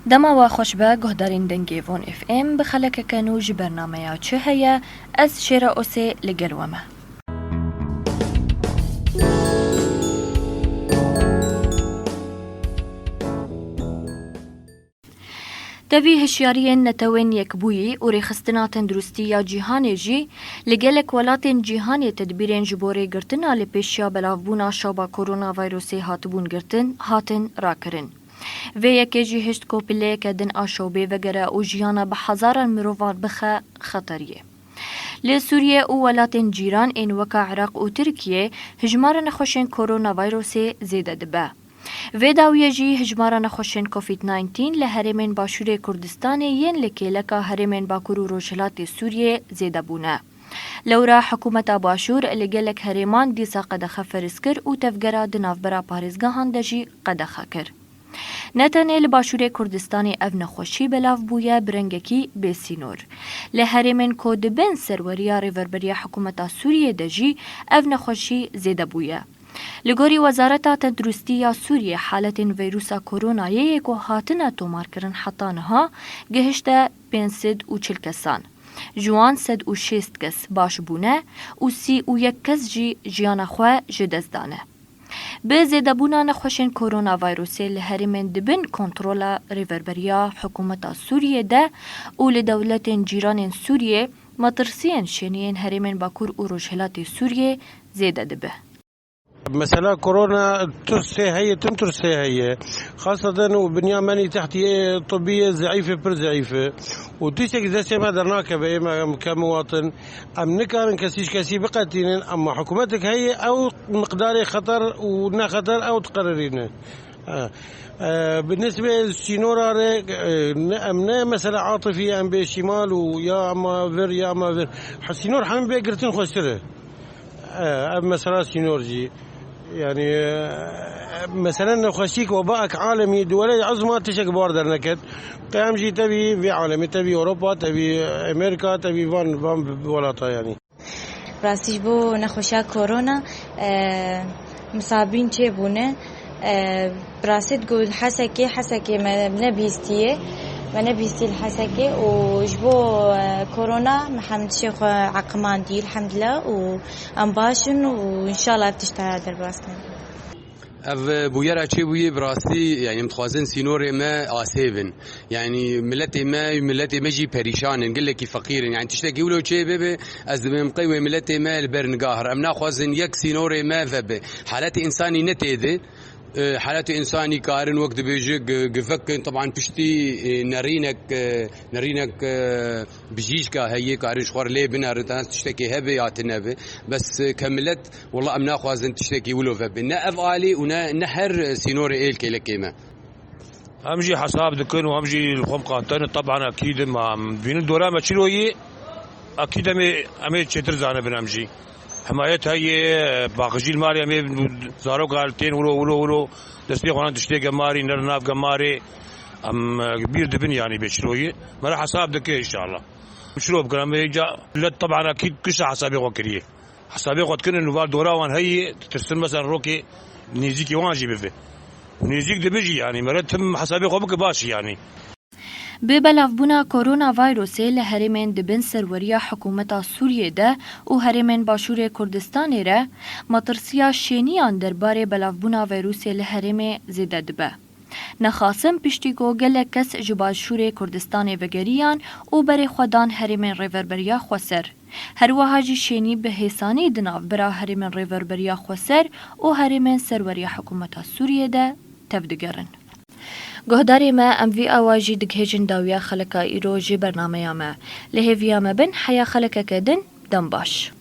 دما و خوشبه گهدارین دنگی وون اف ام بخلککا نوج برنامه‌یا چه هەیە از شێرا ئۆسێ لەگەڵوەمە. دوی هشیاریین نتوین یک بویی و ریخستنا تندرستی یا جیهانی جی لگلک ولاتین جیهانی تدبیرین جبوری گرتن آلی پیشیا بلافبونا شابا کرونا ویروسی هاتبون گرتن هاتن را کرن. و یکی جی هشت کوپیله کدن آشوبه وگره و جیانا به هزاران مروفان بخه خطریه. لی سوریه و ولاتین جیران این وکا عراق و ترکیه هجمار نخوشین کرونا ویروسی زیده دبه. و داویه جی هجمارا نخوشین کووید 19 لهرمین باشور کردستان ین لکیلکا هرمین باکور و روشلات سوریه زیده بونه. لورا حکومت باشور لگلک هرمان دیسا قدخه فرس کر و تفگرا دناف برا پارزگاهان دجی قدخه کر. نتنه لباشور کردستان او نخوشی بلاف بویا برنگکی بسینور. لهرمین کود بین سروریا ریوربریا حکومت سوریه دجی او نخوشی زیده بویا. لگوری وزارت تندرستی یا سوریه حالت ویروس کرونا یک و هاتنه تومار کرن حتانها گهشته 540 کسان. جوان 106 کس باش بونه و 31 کس جی جیان خواه جدزدانه. به زیده بونا نخوشین کرونا ویروسی لهرمین دبن کنترول ریوربریا حکومت سوریه ده و لدولت جیران سوریه مطرسین شنین هرمین باکور و روشهلات سوریه زیده دبه. مثلا كورونا هي تنترس هي خاصة وبنيامني تحتية طبية ضعيفة بر ضعيفة وتيشك زي ما درناك كمواطن أم نكارن كسي بقتين أما حكومتك هي أو مقدار خطر ونا خطر أو تقررين بالنسبة للسينورا أمنا مثلا عاطفية أم بالشمال ويا أما فير يا أما فير السينور حمل بيقرتين خسره مثلا سينور جي يعني مثلا خشيك وباءك عالمي دولي عظمى تشك باردر نكد قيام جي تبي في عالمي تبي اوروبا تبي امريكا تبي فان ولاتا يعني راستيش بو نخوشا كورونا مصابين چه بونه براست قول حسكي ما بيستيه ما بيستي الحسكي وجبو كورونا محمد شيخ عقمان دي الحمد لله وانباشن وان شاء الله بتشتغل درباستن اف بويرا چه بوي براسي يعني متخوازن سينور ما اسيفن يعني ملتي ما جي بريشان نقول لك فقير يعني تشتكي ولو چه بيبي از مقيم ملتي ما البرنقاهر امنا خوازن يك سينور ما فب حالات انساني نتيده حالات إنساني كارن وقت بيجي قفك طبعا بشتي نرينك بجيشكا هي كارن شخور ليه بنا تشتكي هبه يا تنبه بس كملت والله أمنا خوازن تشتكي ولو فبه نقف آلي ونحر سينوري إيل كيلكيما أمجي حساب دكن وأمجي الخم قاتن طبعا أكيد ما بين الدورة ما تشيلوا هي أكيد أمي تشتر زانه بنامجي حمایت هایی باقی الماری همی زارو قالتين ولو دستی خوان تشتي قماري نرناف قماري كبير دبن يعني بشروي ما راح حساب دك ان شاء الله مشروب كلام يجا لا طبعا اكيد كش حسابي وكريه حسابي قد كن انه دورا وان هي ترسل مثلا روكي نيزيكي واجي بفي نيزيك دبجي يعني مرتهم حسابي قبك باشي يعني به بلافبونا کرونا ویروسی لهرمین دبن سروریا حکومت سوریه ده و هرمین باشور کردستان ره مطرسیا شینیان درباره بلافبونا ویروسی لهرم زیده دبه. نخاسم پشتیگو گله کس جباشور کردستان وگریان و بر خودان هرمین ریوربریا خوسر. هر وحاجی شینی به حسانی دناف برا هرمین ریوربریا خوسر و هرمین سروریا حکومت سوریه ده تفدگرن. گهداری ما ام وی آواجی دگهجن داویا خلکا ایرو جی برنامه ما لهویا ما بن حیا خلکا کدن دم باش.